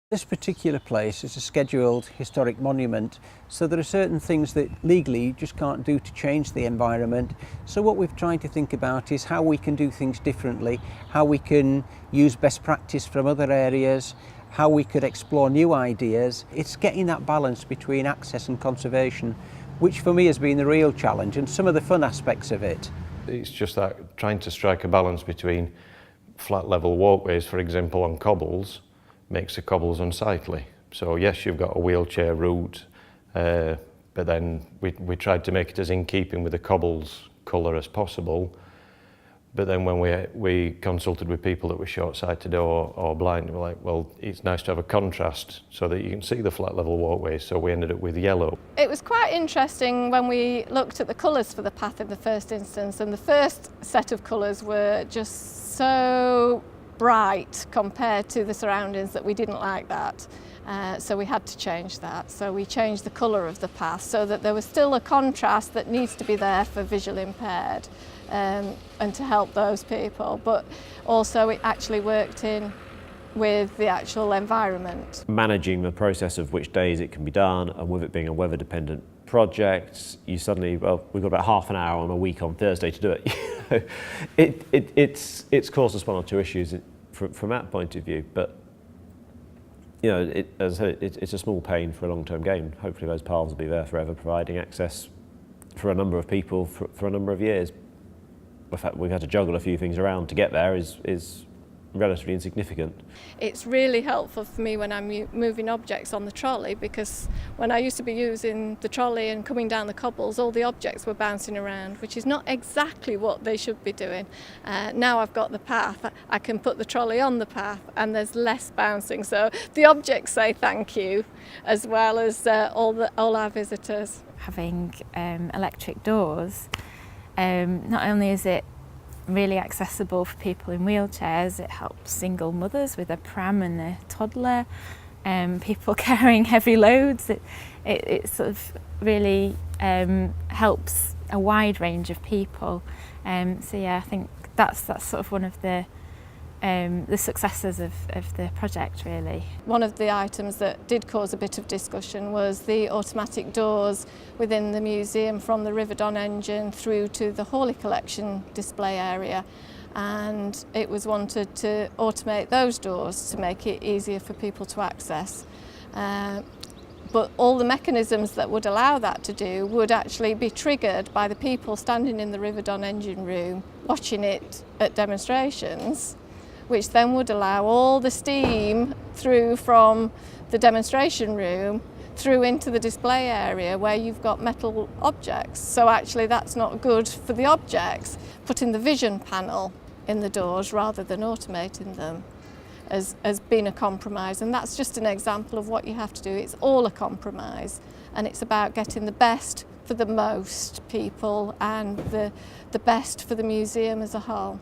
This particular place is a scheduled historic monument, so there are certain things that legally you just can't do to change the environment. So what we've tried to think about is how we can do things differently, how we can use best practice from other areas, how we could explore new ideas. It's getting that balance between access and conservation, which for me has been the real challenge and some of the fun aspects of it. It's just that trying to strike a balance between flat level walkways, for example, on cobbles, makes the cobbles unsightly. So yes, you've got a wheelchair route, but then we tried to make it as in keeping with the cobbles colour as possible. But then when we consulted with people that were short-sighted or blind, we were like, well, it's nice to have a contrast so that you can see the flat level walkways, so we ended up with yellow. It was quite interesting when we looked at the colours for the path in the first instance, and the first set of colours were just so bright compared to the surroundings that we didn't like that. So we had to change that. So we changed the colour of the path so that there was still a contrast that needs to be there for visually impaired and to help those people, but also it actually worked in with the actual environment. Managing the process of which days it can be done, and with it being a weather dependent project, you suddenly, well, we've got about half an hour on a week on Thursday to do it. It's caused us one or two issues from that point of view, but you know, as I said, it's a small pain for a long-term gain. Hopefully those paths will be there forever, providing access for a number of people for a number of years. The fact we've had to juggle a few things around to get there is relatively insignificant. It's really helpful for me when I'm moving objects on the trolley, because when I used to be using the trolley and coming down the cobbles, all the objects were bouncing around, which is not exactly what they should be doing. Now I've got the path, I can put the trolley on the path and there's less bouncing, so the objects say thank you, as well as all our visitors. Having electric doors, not only is it really accessible for people in wheelchairs, it helps single mothers with a pram and a toddler, people carrying heavy loads. It sort of really helps a wide range of people. So yeah, I think that's sort of one of the successes of the project, really. One of the items that did cause a bit of discussion was the automatic doors within the museum from the Riverdon engine through to the Hawley collection display area, and it was wanted to automate those doors to make it easier for people to access. But all the mechanisms that would allow that to do would actually be triggered by the people standing in the Riverdon engine room watching it at demonstrations, which then would allow all the steam through from the demonstration room through into the display area where you've got metal objects. So actually that's not good for the objects. Putting the vision panel in the doors rather than automating them has been a compromise, and that's just an example of what you have to do. It's all a compromise, and it's about getting the best for the most people and the best for the museum as a whole.